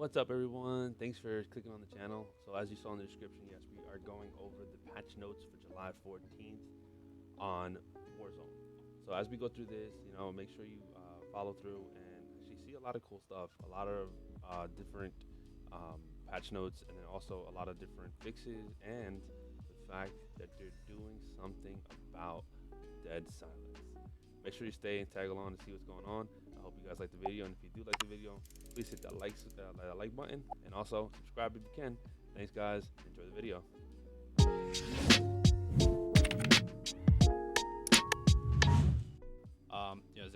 What's up, everyone? Thanks for clicking on the channel. So, as you saw in the description, yes, we are going over the patch notes for July 14th on Warzone. So, as we go through this, make sure you follow through and actually see a lot of cool stuff, a lot of different patch notes, and then also a lot of different fixes, and the fact that they're doing something about dead silence. Make sure you stay and tag along to see what's going on. I hope you guys like the video, and if you do like the video, please hit that like button, and also subscribe if you can. Thanks, guys. Enjoy the video.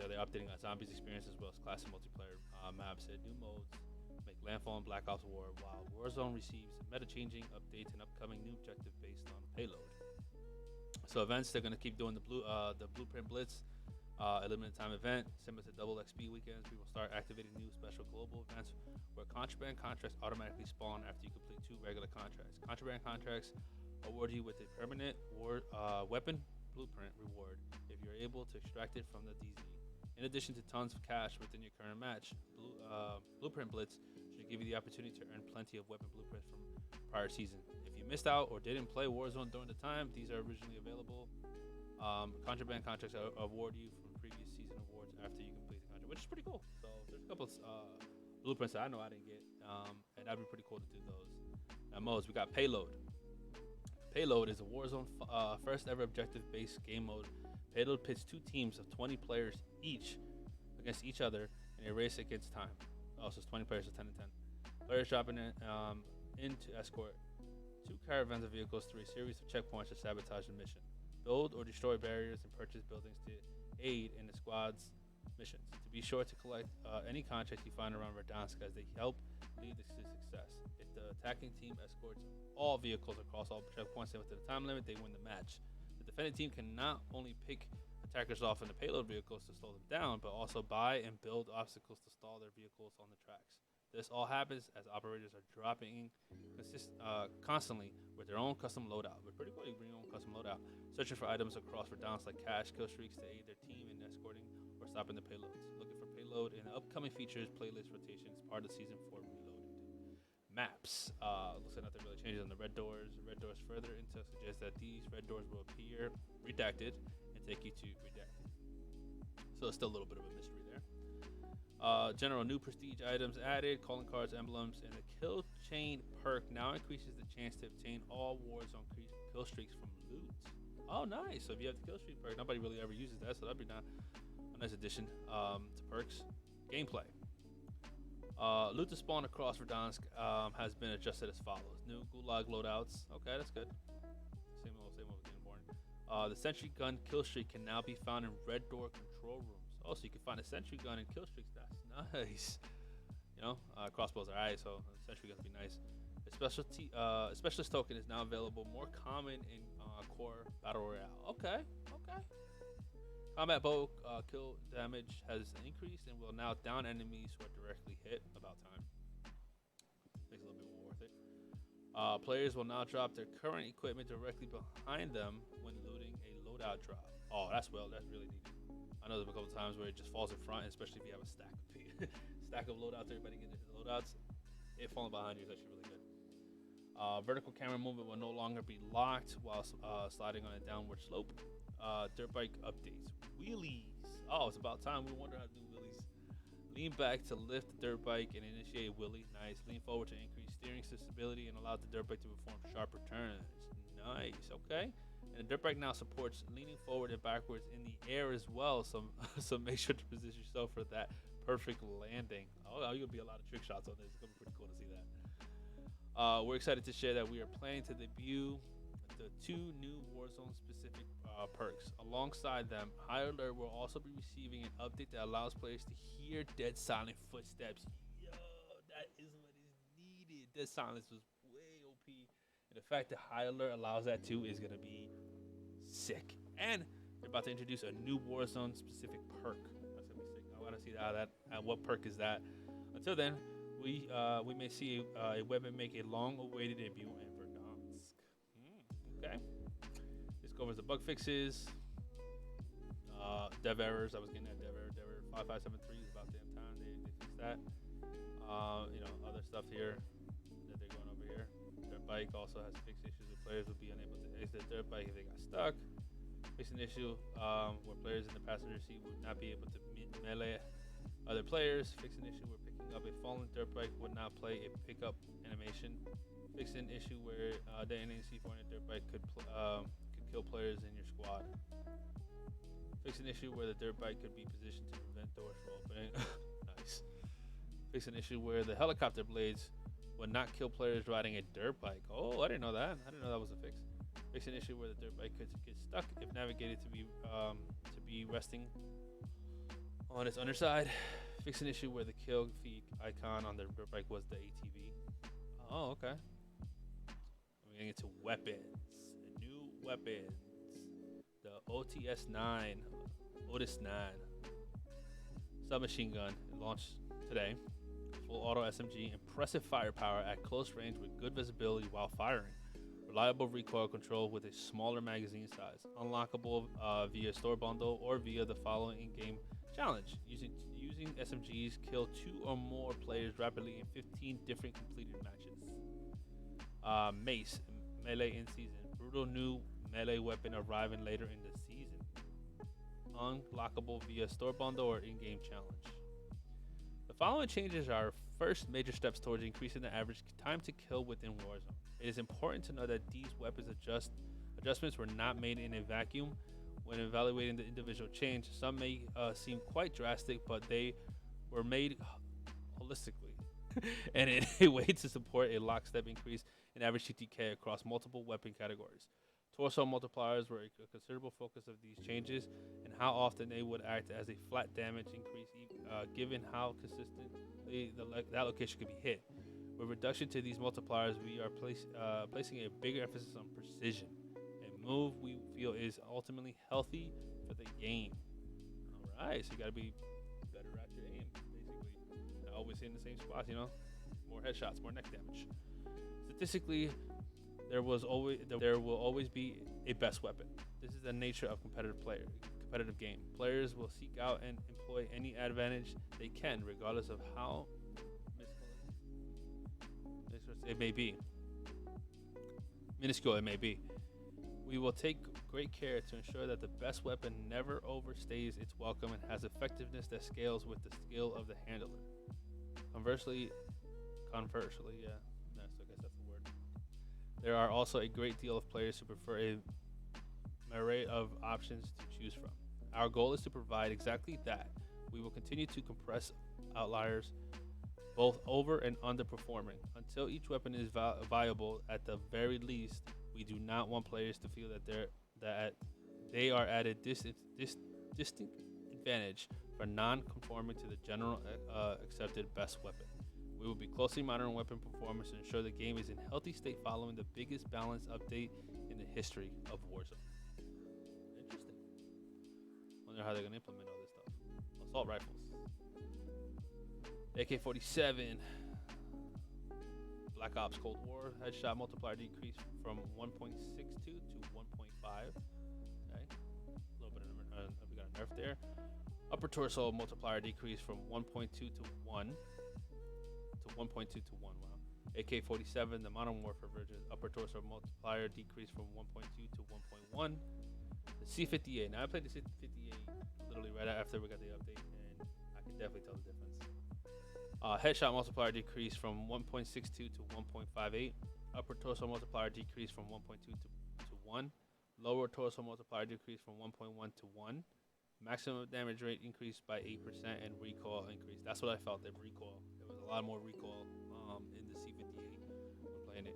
They're updating our zombies experience as well as classic multiplayer maps and new modes make Landfall and Black Ops War, while Warzone receives meta-changing updates and upcoming new objective based on payload. So events, they're gonna keep doing the Blueprint Blitz, a limited time event similar to double XP weekends. We will start activating new special global events where contraband contracts automatically spawn after you complete 2 regular contracts. Contraband contracts award you with a permanent weapon blueprint reward if you're able to extract it from the DZ. In addition to tons of cash within your current match, Blueprint Blitz should give you the opportunity to earn plenty of weapon blueprints from prior season. If you missed out or didn't play Warzone during the time these are originally available, contraband contracts award you from previous season awards after you complete the contract, which is pretty cool. So there's a couple of blueprints that I know I didn't get, and that'd be pretty cool to do those. Now modes, we got Payload. Payload is a Warzone first ever objective-based game mode. Payload pits 2 teams of 20 players each against each other in a race against time. Oh, so it's 20 players, so 10 and 10. Players dropping in to escort 2 caravans of vehicles through a series of checkpoints to sabotage the mission. Build or destroy barriers and purchase buildings to aid in the squad's missions. To be sure to collect any contracts you find around Verdansk as they help lead to success. If the attacking team escorts all vehicles across all checkpoints and within the time limit, they win the match. The defending team can not only pick attackers off in the payload vehicles to slow them down, but also buy and build obstacles to stall their vehicles on the tracks. This all happens as operators are dropping constantly with their own custom loadout. But pretty cool, you bring your own custom loadout. Searching for items across Verdansk like cash, kill streaks to aid their team in escorting or stopping the payloads. Looking for payload in the upcoming features playlist rotations, part of season 4 Reloaded. Maps. Looks like nothing really changes on the red doors. Red doors further intel suggests that these red doors will appear redacted and take you to redacted. So it's still a little bit of a mystery there. General new prestige items added, calling cards, emblems, and the kill chain perk now increases the chance to obtain all Warzone kill streaks from loot. Oh, nice. So if you have the kill streak perk, nobody really ever uses that, so that'd be a nice addition to perks. Gameplay. Loot to spawn across Verdansk has been adjusted as follows. New Gulag loadouts. Okay, that's good. Same old game important. The sentry gun kill streak can now be found in red door control rooms. Oh, so you can find a sentry gun and kill streaks. That's nice. Crossbows are alright, so sentry guns be nice. A specialist token is now available, more common in core battle royale. Okay. Combat bow kill damage has increased and will now down enemies who are directly hit. About time. Makes it a little bit more worth it. Players will now drop their current equipment directly behind them when looting a loadout drop. Oh, that's really neat. I know there's a couple of times where it just falls in front, especially if you have a stack of loadouts. Everybody gets the loadouts. It falling behind you is actually really good. Vertical camera movement will no longer be locked while sliding on a downward slope. Dirt bike updates. Wheelies. Oh, it's about time. We wonder how to do wheelies. Lean back to lift the dirt bike and initiate a wheelie. Nice. Lean forward to increase steering stability and allow the dirt bike to perform sharper turns. Nice. Okay. And the dirt bike now supports leaning forward and backwards in the air as well. So make sure to position yourself for that perfect landing. Oh, you're gonna be a lot of trick shots on this. It's gonna be pretty cool to see that. We're excited to share that we are planning to debut the 2 new Warzone specific perks. Alongside them, High Alert will also be receiving an update that allows players to hear dead silent footsteps. Yo, that is what is needed. Dead silence was way OP. And the fact that High Alert allows that too is gonna be sick. And they're about to introduce a new Warzone specific perk. That's gonna be sick. I want to see that. What perk is that? Until then, we may see a weapon make a long-awaited debut in Verdansk. Okay. This covers the bug fixes, dev errors. I was getting that dev error 5573 is about damn time they fixed that. Other stuff bike also has fixed issues where players will be unable to exit the dirt bike if they got stuck. Fixed an issue where players in the passenger seat would not be able to melee other players. Fixed an issue where picking up a fallen dirt bike would not play a pickup animation. Fixed an issue where detonating C4 in a dirt bike could kill players in your squad. Fixed an issue where the dirt bike could be positioned to prevent doors from opening. Nice. Fixed an issue where the helicopter blades would not kill players riding a dirt bike. Oh, I didn't know that. I didn't know that was a fix. Fixed an issue where the dirt bike could get stuck if navigated to be resting on its underside. Fixed an issue where the kill feed icon on the dirt bike was the ATV. Oh, okay. We're getting into weapons. New weapons. The OTS 9, Otis 9 submachine gun. It launched today. Full auto SMG, impressive firepower at close range with good visibility while firing. Reliable recoil control with a smaller magazine size. Unlockable via store bundle or via the following in-game challenge. Using SMGs, kill 2 or more players rapidly in 15 different completed matches. Mace, melee in season. Brutal new melee weapon arriving later in the season. Unlockable via store bundle or in-game challenge. The following changes are first major steps towards increasing the average time to kill within Warzone. It is important to know that these weapons adjustments were not made in a vacuum. When evaluating the individual change, some may seem quite drastic, but they were made holistically and in a way to support a lockstep increase in average TTK across multiple weapon categories. Torso multipliers were a considerable focus of these changes and how often they would act as a flat damage increase given how consistently that location could be hit. With reduction to these multipliers, we are placing a bigger emphasis on precision, a move we feel is ultimately healthy for the game. All right, so you got to be better at your aim, basically. Not always in the same spots, you know? More headshots, more neck damage. Statistically, there will always be a best weapon. This is the nature of competitive game. Players will seek out and employ any advantage they can, regardless of how minuscule it may be. We will take great care to ensure that the best weapon never overstays its welcome and has effectiveness that scales with the skill of the handler. Conversely, yeah, I guess that's the word. There are also a great deal of players who prefer an array of options to choose from. Our goal is to provide exactly that. We will continue to compress outliers, both over and underperforming, until each weapon is viable. At the very least, we do not want players to feel that they are at a distinct advantage for non-conforming to the general accepted best weapon. We will be closely monitoring weapon performance to ensure the game is in healthy state following the biggest balance update in the history of Warzone. Interesting. Wonder how they're gonna implement all this stuff. Assault rifles. AK-47. Black Ops Cold War. Headshot multiplier decreased from 1.62 to 1.5. Okay. A little bit of we got a nerf there. Upper torso multiplier decreased from 1.2 to 1. To 1.2 to 1. Wow. AK-47, the Modern Warfare version. Upper torso multiplier decreased from 1.2 to 1.1. The C-58. Now I played the C-58 literally right after we got the update, and I can definitely tell the difference. Headshot multiplier decreased from 1.62 to 1.58. Upper torso multiplier decreased from 1.2 to 1. Lower torso multiplier decreased from 1.1 to 1. Maximum damage rate increased by 8% and recoil increased. That's what I felt, the recoil. There was a lot more recoil in the C-58 when playing it.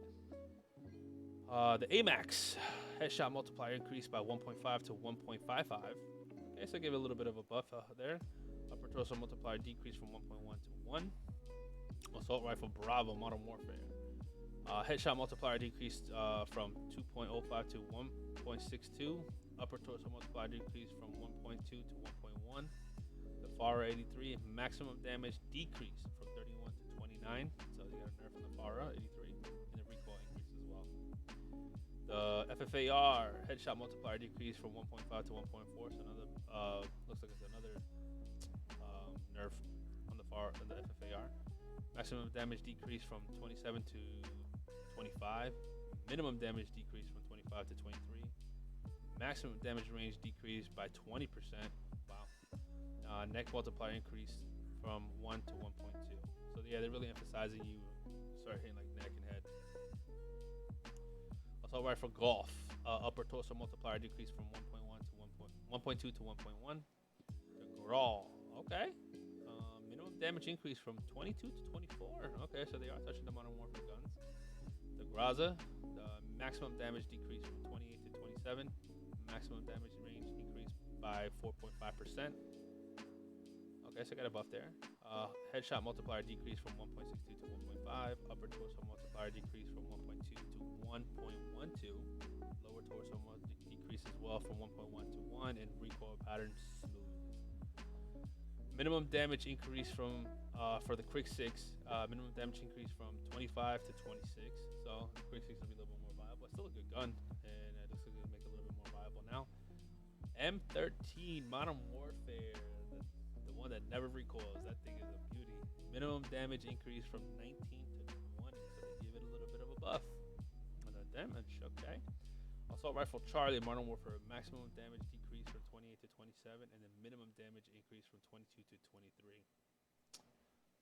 The AMAX headshot multiplier increased by 1.5 to 1.55. Okay, so I gave it a little bit of a buff there. Upper torso multiplier decreased from 1.1 to 1. Assault rifle Bravo Modern Warfare. Headshot multiplier decreased from 2.05 to 1.62. Upper torso multiplier decreased from 1.2 to 1.1. The FARA 83 maximum damage decreased from 31 to 29. So you got a nerf on the FARA 83, and the recoil increased as well. The FFAR headshot multiplier decreased from 1.5 to 1.4. So another looks like it's another nerf on the FAR, the FFAR. Maximum damage decreased from 27 to 25. Minimum damage decreased from 25 to 23. Maximum damage range decreased by 20%. Wow. Neck multiplier increased from 1 to 1.2. So yeah, they're really emphasizing you start hitting like neck and head. Assault rifle golf. Upper torso multiplier decreased from 1.1 to 1.2 to 1.1. The Grawl. Okay. Minimum damage increase from 22 to 24. Okay, so they are touching the Modern Warfare guns. The Graza. The maximum damage decreased from 28 to 27. Maximum damage range increased by 4.5%. Okay, so I got a buff there. Headshot multiplier decreased from 1.62 to 1.5. Upper torso multiplier decreased from 1.2 to 1.12. Lower torso decreased as well from 1.1 to 1. And recoil pattern smooth. Minimum damage increase from for the Quick 6. Minimum damage increase from 25 to 26. So the Quick 6 will be a little bit more viable. It's still a good gun, and it looks like it'll make it a little bit more viable now. M13 Modern Warfare, the one that never recoils. That thing is a beauty. Minimum damage increase from 19 to 20, so they give it a little bit of a buff. And the damage, okay. Assault rifle Charlie Modern Warfare, maximum damage decrease from 28 to 27, and then minimum damage increase from 22 to 23.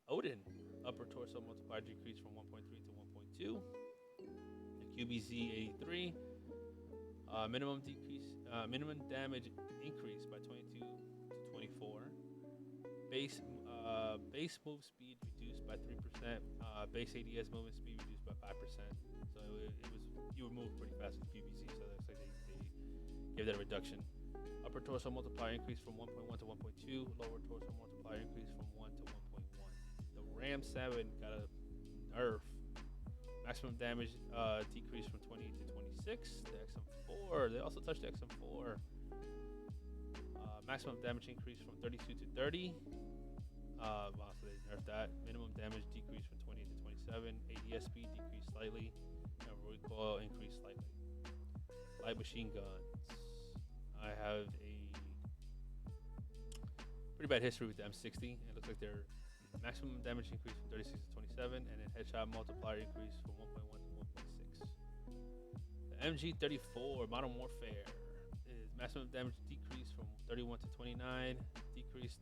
Odin, upper torso multiplier decrease from 1.3 to 1.2. The QBZ 83, minimum damage increase by 22 to 24. Base move speed reduced by 3%. Base ADS movement speed reduced by 5%. So you were moving pretty fast with QBZ. So that's like they gave that a reduction. Upper torso multiplier increase from 1.1 to 1.2. Lower torso multiplier increase from 1 to 1.1. The Ram 7 got a nerf. Maximum damage decreased from 28 to 26. The XM4, they also touched the XM4. Maximum damage increase from 32 to 30. Wow, so they nerfed that. Minimum damage decreased from 28 to 27. ADS speed decreased slightly. And recoil increased slightly. Light machine guns. I have a pretty bad history with the M60. It looks like their maximum damage increased from 36 to 27, and then headshot multiplier increased from 1.1 to 1.6. The MG34 Modern Warfare is maximum damage decreased from 31 to 29, decreased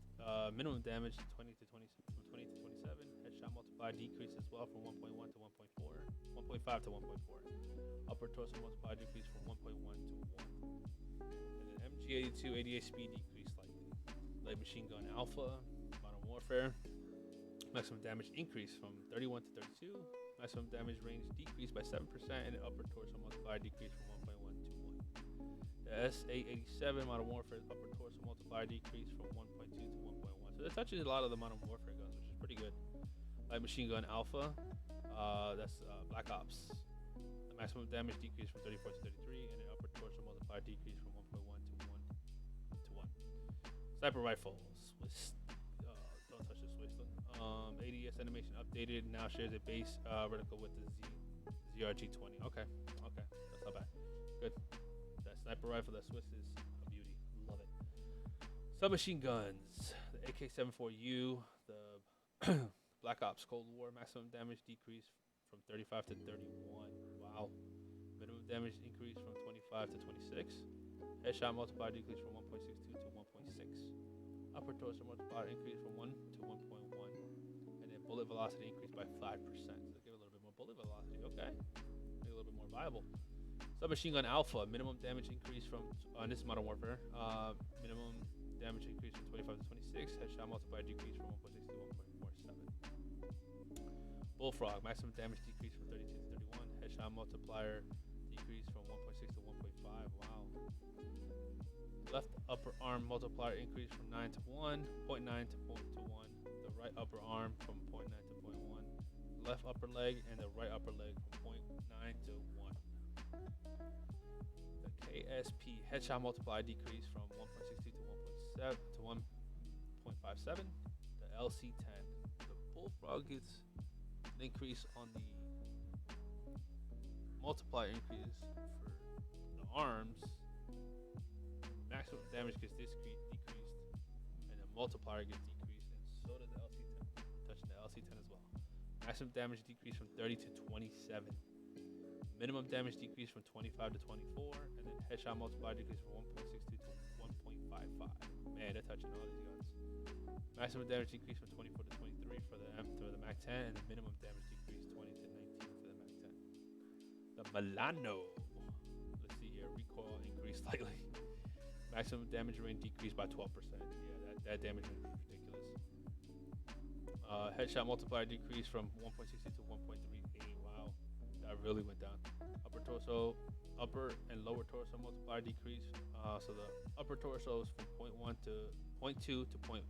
minimum damage from 20 to 27. Headshot multiplier decreased as well from 1.1 to 1.4, 1.5 to 1.4. Upper torso multiplier decreased from 1.1 to 1. And then MG82 ADA speed decreased slightly. Light machine gun Alpha Modern Warfare. Maximum damage increased from 31 to 32. Maximum damage range decreased by 7%, and the upper torso multiplier decreased from 1.1 to 1. The S887 Modern Warfare upper torso multiplier decreased from 1.2 to 1.1. So they're touching a lot of the Modern Warfare guns, which is pretty good. Light machine gun Alpha, that's Black Ops. The maximum damage decreased from 34 to 33, and the upper torso multiplier decreased from 1.1 to 1. Sniper rifle, Swiss. Don't touch the Swiss one. ADS animation updated, now shares a base reticle with the ZRG20. Okay, that's not bad. Good. That sniper rifle, that Swiss is a beauty. Love it. Submachine guns, the AK-74U, the Black Ops Cold War, maximum damage decreased from 35 to 31. Wow. Minimum damage increased from 25 to 26. Headshot multiplier decreased from 1.62 to 1.6. Upper torso multiplier increased from 1 to 1.1. And then bullet velocity increased by 5%. So give it a little bit more bullet velocity. Okay. Make it a little bit more viable. Submachine gun Alpha. Minimum damage increased from, this is Modern Warfare. Minimum damage increased from 25 to 26. Headshot multiplier decreased from 1.6 to 1.47. Bullfrog. Maximum damage decreased from 32 to 31. Headshot multiplier decreased from 1.6 to 1.5. Wow. Left upper arm multiplier increased from 9 to 1, 0.9 to 1. The right upper arm from 0.9 to 0.1. Left upper leg and the right upper leg from 0.9 to 1. The KSP headshot multiplier decreased from 1.62 to 1.57. The LC10. The Bullfrog gets an increase on the multiplier increase for the arms. Maximum damage gets decreased, and the multiplier gets decreased, and so does the LC10. Touching the LC10 as well. Maximum damage decreased from 30 to 27. Minimum damage decrease from 25 to 24, and then headshot multiplier decrease from 1.62 to 1.55. Man, they're touching all these guns. Maximum damage decrease from 24 to 23 for the Mac 10, and the minimum damage decrease 20 to 19 for the Mac 10. The Milano. Let's see here. Recoil increased slightly. Maximum damage range decreased by 12%. Yeah, that damage range was ridiculous. Headshot multiplier decreased from 1.60 to 1.38. Wow, that really went down. Upper and lower torso multiplier decrease. So the upper torso is from 0.1 to 0.2 to point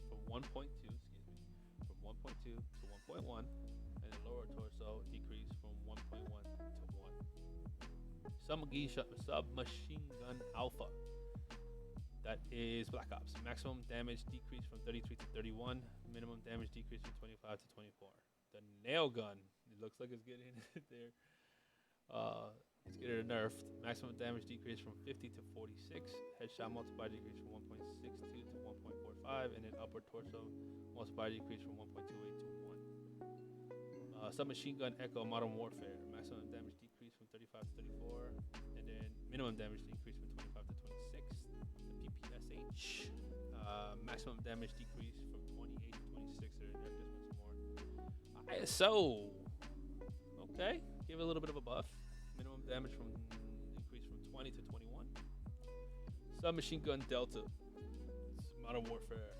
from 1.2. Excuse me, from 1.2 to 1.1, and the lower torso decreased from 1.1 to 1. Submachine gun alpha. That is Black Ops. Maximum damage decrease from 33 to 31. Minimum damage decrease from 25 to 24. The nail gun. It looks like it's getting there. It's getting nerfed. Maximum damage decrease from 50 to 46. Headshot multiplier decrease from 1.62 to 1.45. And then upper torso multiplier decrease from 1.28 to 1. Submachine gun Echo Modern Warfare. Maximum damage decrease from 35 to 34. And then minimum damage decrease from 25 to 26. PPSH. Maximum damage decrease from 28 to 26. They're nerfed this one some more. ISO. Okay. Give it a little bit of a buff. Minimum damage from increase from 20 to 21. Submachine gun Delta. Modern Warfare.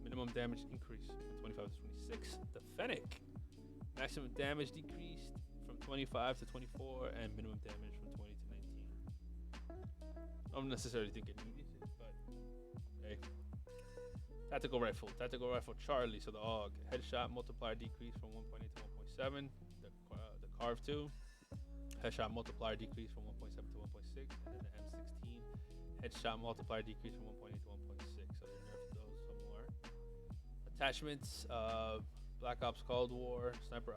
Minimum damage increase from 25 to 26. The Fennec. Maximum damage decreased from 25 to 24, and minimum damage from 20 to 19. I don't necessarily think it needs it, but hey. Tactical rifle Charlie. So the AUG. Headshot multiplier decrease from 1.8 to 1.7. The Carve 2. Headshot multiplier decrease from 1.7 to 1.6, and then the M16. Headshot multiplier decrease from 1.8 to 1.6. So they nerfed those some more. Attachments. Black Ops Cold War sniper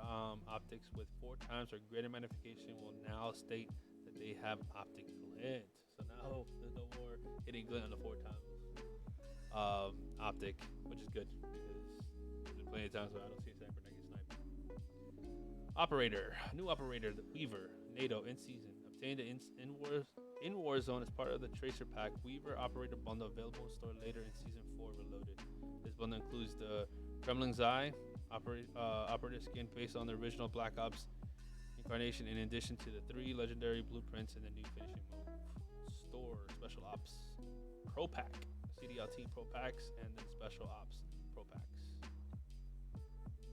optics with 4 times or greater magnification will now state that they have optic glint. So now there's no more hitting glint on the 4 times optic, which is good because there's been plenty of times where I don't see a sniper and I get sniped. Operator, new operator, the Weaver, NATO in season, obtained in Warzone as part of the Tracer Pack Weaver Operator bundle available in store later in season 4 Reloaded. This bundle includes the Kremlin's Eye operator skin based on the original Black Ops incarnation, in addition to the 3 legendary blueprints and the new finishing move. Store Special Ops Pro Pack, CDLT Pro Packs, and then Special Ops Pro Packs.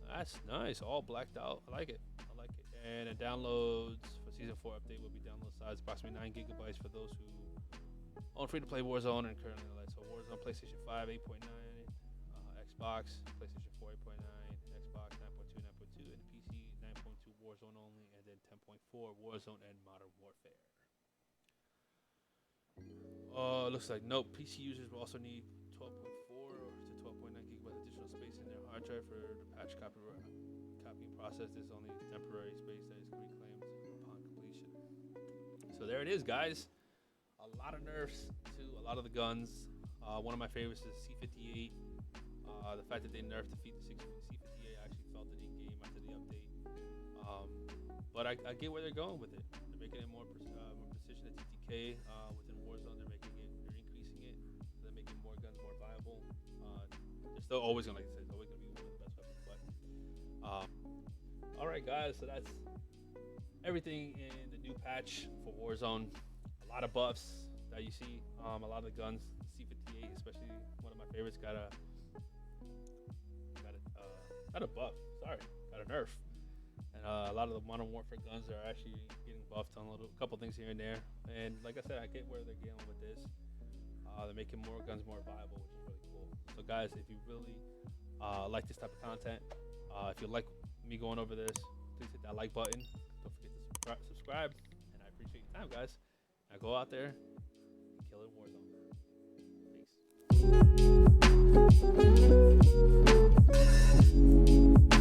That's nice, all blacked out. I like it. And the downloads for season 4 update will be download size approximately 9 gigabytes for those who own free-to-play Warzone and currently like so Warzone PlayStation 5 8.9, Xbox PlayStation 4 8.9, Xbox 9.2 9.2, and PC 9.2 Warzone only, and then 10.4 Warzone and Modern Warfare. Looks like nope. PC users will also need 12.4 to 12.9 gigabytes additional space in their hard drive for the patch copying process. There's only temporary space that is reclaimed upon completion. So there it is, guys. A lot of nerfs to a lot of the guns. One of my favorites is C58. The fact that they nerfed the C58, I actually felt it in game after the update. But I get where they're going with it. They're making it more precision at TTK. Within Warzone, they're increasing it. So they're making more guns more viable. They're still always gonna, like I said, it's always gonna be one of the best weapons. But all right, guys. So that's everything in the new patch for Warzone. A lot of buffs that you see. A lot of the guns, C58, especially one of my favorites, got a buff. Sorry, got a nerf. And a lot of the Modern Warfare guns are actually getting buffed on a couple things here and there. And like I said, I get where they're going with this. They're making more guns more viable, which is really cool. So guys, if you really like this type of content, if you like me going over this, please hit that like button. Don't forget to subscribe. And I appreciate your time, guys. Now go out there and kill it Warzone. Peace.